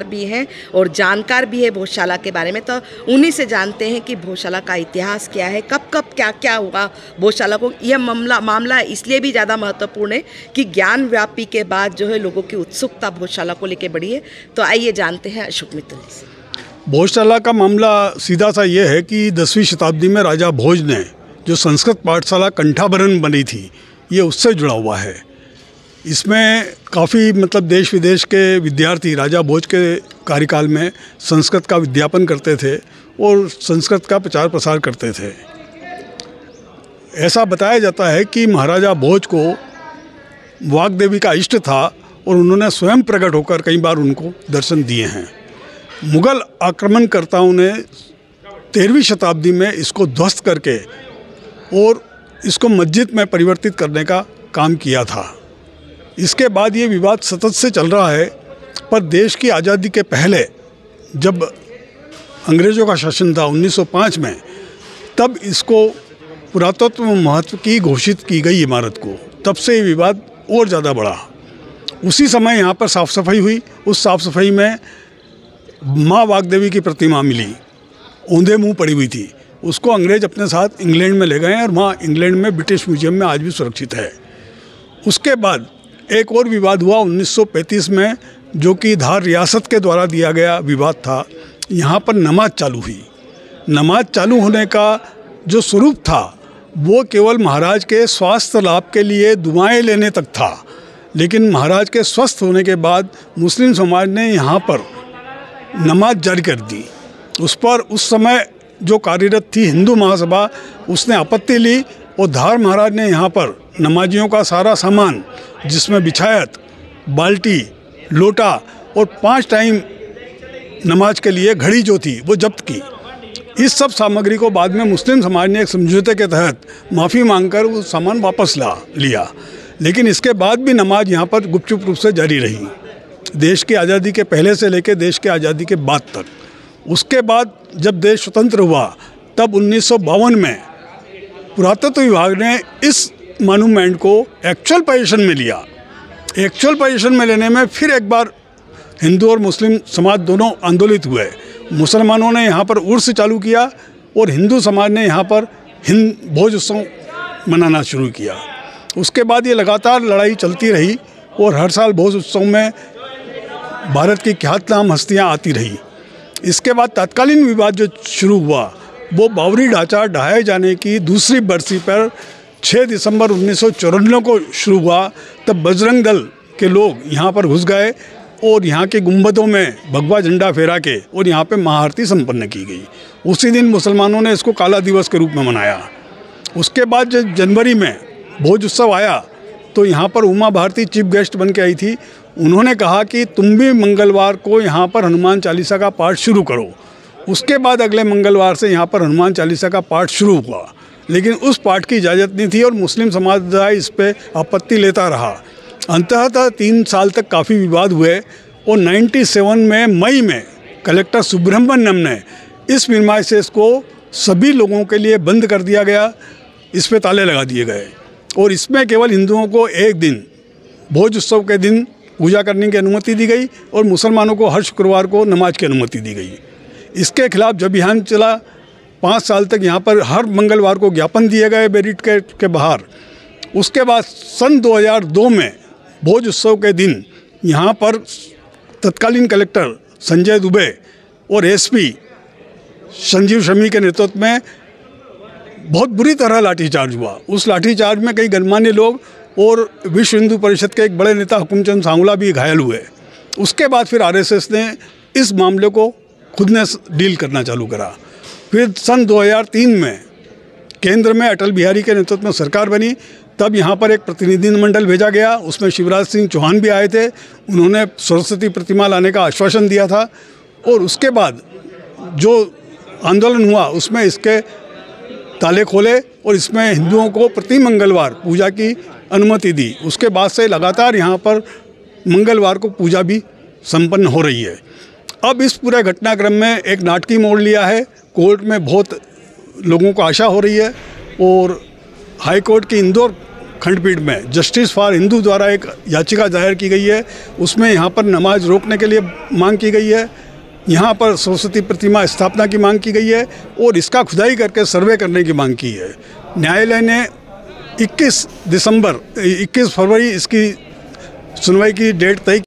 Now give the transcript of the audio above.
भी हैं और जानकार भी है भोजशाला के बारे में, तो उन्हीं से जानते हैं कि भोजशाला का इतिहास क्या है, कब कब क्या क्या हुआ भोजशाला को। यह मामला इसलिए भी ज़्यादा महत्वपूर्ण है कि ज्ञान व्यापी के बाद जो है लोगों की उत्सुकता भोजशाला को लेकर बढ़ी है। तो आइए जानते हैं अशोक मित्तल जी से। भोजशाला का मामला सीधा सा ये है कि 10वीं शताब्दी में राजा भोज ने जो संस्कृत पाठशाला कंठाभरण बनी थी, ये उससे जुड़ा हुआ है। इसमें काफ़ी देश विदेश के विद्यार्थी राजा भोज के कार्यकाल में संस्कृत का विद्यापन करते थे और संस्कृत का प्रचार प्रसार करते थे। ऐसा बताया जाता है कि महाराजा भोज को वाग्देवी का इष्ट था और उन्होंने स्वयं प्रकट होकर कई बार उनको दर्शन दिए हैं। मुग़ल आक्रमणकर्ताओं ने 13वीं शताब्दी में इसको ध्वस्त करके और इसको मस्जिद में परिवर्तित करने का काम किया था। इसके बाद ये विवाद सतत से चल रहा है, पर देश की आज़ादी के पहले जब अंग्रेज़ों का शासन था 1905 में, तब इसको पुरातत्व महत्व की घोषित की गई इमारत को, तब से ये विवाद और ज़्यादा बढ़ा। उसी समय यहाँ पर साफ़ सफाई हुई। उस साफ़ सफाई में माँ वाग्देवी की प्रतिमा मिली, औंधे मुँह पड़ी हुई थी। उसको अंग्रेज़ अपने साथ इंग्लैंड में ले गए और वहाँ इंग्लैंड में ब्रिटिश म्यूजियम में आज भी सुरक्षित है। उसके बाद एक और विवाद हुआ 1935 में, जो कि धार रियासत के द्वारा दिया गया विवाद था। यहाँ पर नमाज चालू हुई। नमाज चालू होने का जो स्वरूप था वो केवल महाराज के स्वास्थ्य लाभ के लिए दुआएं लेने तक था, लेकिन महाराज के स्वस्थ होने के बाद मुस्लिम समाज ने यहाँ पर नमाज जारी कर दी। उस पर उस समय जो कार्यरत थी हिंदू महासभा, उसने आपत्ति ली और धार महाराज ने यहाँ पर नमाजियों का सारा सामान, जिसमें बिछायत, बाल्टी, लोटा और 5 टाइम नमाज के लिए घड़ी जो थी वो जब्त की। इस सब सामग्री को बाद में मुस्लिम समाज ने एक समझौते के तहत माफ़ी मांगकर वो सामान वापस लिया, लेकिन इसके बाद भी नमाज यहाँ पर गुपचुप रूप से जारी रही, देश की आज़ादी के पहले से लेकर देश की आज़ादी के बाद तक। उसके बाद जब देश स्वतंत्र हुआ, तब 1952 में पुरातत्व विभाग ने इस मॉन्यूमेंट को एक्चुअल पोजीशन में लिया। एक्चुअल पोजीशन में लेने में फिर एक बार हिंदू और मुस्लिम समाज दोनों आंदोलित हुए। मुसलमानों ने यहाँ पर उर्स चालू किया और हिंदू समाज ने यहाँ पर भोज उत्सव मनाना शुरू किया। उसके बाद ये लगातार लड़ाई चलती रही और हर साल भोज उत्सव में भारत की ख्यातनाम हस्तियाँ आती रही। इसके बाद तत्कालीन विवाद जो शुरू हुआ वो बावरी ढांचा ढहाए जाने की दूसरी बरसी पर 6 दिसंबर 1954 को शुरू हुआ। तब बजरंग दल के लोग यहाँ पर घुस गए और यहाँ के गुंबदों में भगवा झंडा फहरा के और यहाँ पे महाआरती संपन्न की गई। उसी दिन मुसलमानों ने इसको काला दिवस के रूप में मनाया। उसके बाद जब जनवरी में भोज उत्सव आया तो यहाँ पर उमा भारती चीफ गेस्ट बन के आई थी। उन्होंने कहा कि तुम भी मंगलवार को यहाँ पर हनुमान चालीसा का पाठ शुरू करो। उसके बाद अगले मंगलवार से यहाँ पर हनुमान चालीसा का पाठ शुरू हुआ, लेकिन उस पाठ की इजाज़त नहीं थी और मुस्लिम समुदाय इस पर आपत्ति लेता रहा। अंततः 3 साल तक काफ़ी विवाद हुए और 97 में मई में कलेक्टर सुब्रह्मण्यम ने इस प्रीमाइसेस को सभी लोगों के लिए बंद कर दिया गया। इस पे ताले लगा दिए गए और इसमें केवल हिंदुओं को एक दिन भोज उत्सव के दिन पूजा करने की अनुमति दी गई और मुसलमानों को हर शुक्रवार को नमाज की अनुमति दी गई। इसके खिलाफ जब अभियान चला 5 साल तक यहाँ पर हर मंगलवार को ज्ञापन दिए गए बैरिकेड के बाहर। उसके बाद सन 2002 में भोज उत्सव के दिन यहाँ पर तत्कालीन कलेक्टर संजय दुबे और एसपी संजीव शमी के नेतृत्व में बहुत बुरी तरह लाठीचार्ज हुआ। उस लाठीचार्ज में कई गणमान्य लोग और विश्व हिंदू परिषद के एक बड़े नेता हुकुमचंद सांवला भी घायल हुए। उसके बाद फिर आरएसएस ने इस मामले को खुद ने डील करना चालू करा। फिर सन 2003 में केंद्र में अटल बिहारी के नेतृत्व में सरकार बनी। तब यहाँ पर एक प्रतिनिधिमंडल भेजा गया, उसमें शिवराज सिंह चौहान भी आए थे। उन्होंने सरस्वती प्रतिमा लाने का आश्वासन दिया था और उसके बाद जो आंदोलन हुआ उसमें इसके ताले खोले और इसमें हिंदुओं को प्रति मंगलवार पूजा की अनुमति दी। उसके बाद से लगातार यहाँ पर मंगलवार को पूजा भी संपन्न हो रही है। अब इस पूरे घटनाक्रम में एक नाटकीय मोड़ लिया है। कोर्ट में बहुत लोगों को आशा हो रही है और हाई कोर्ट की इंदौर खंडपीठ में जस्टिस फॉर हिंदू द्वारा एक याचिका दायर की गई है। उसमें यहाँ पर नमाज रोकने के लिए मांग की गई है, यहाँ पर सरस्वती प्रतिमा स्थापना की मांग की गई है और इसका खुदाई करके सर्वे करने की मांग की है। न्यायालय ने 21 फरवरी इसकी सुनवाई की डेट तय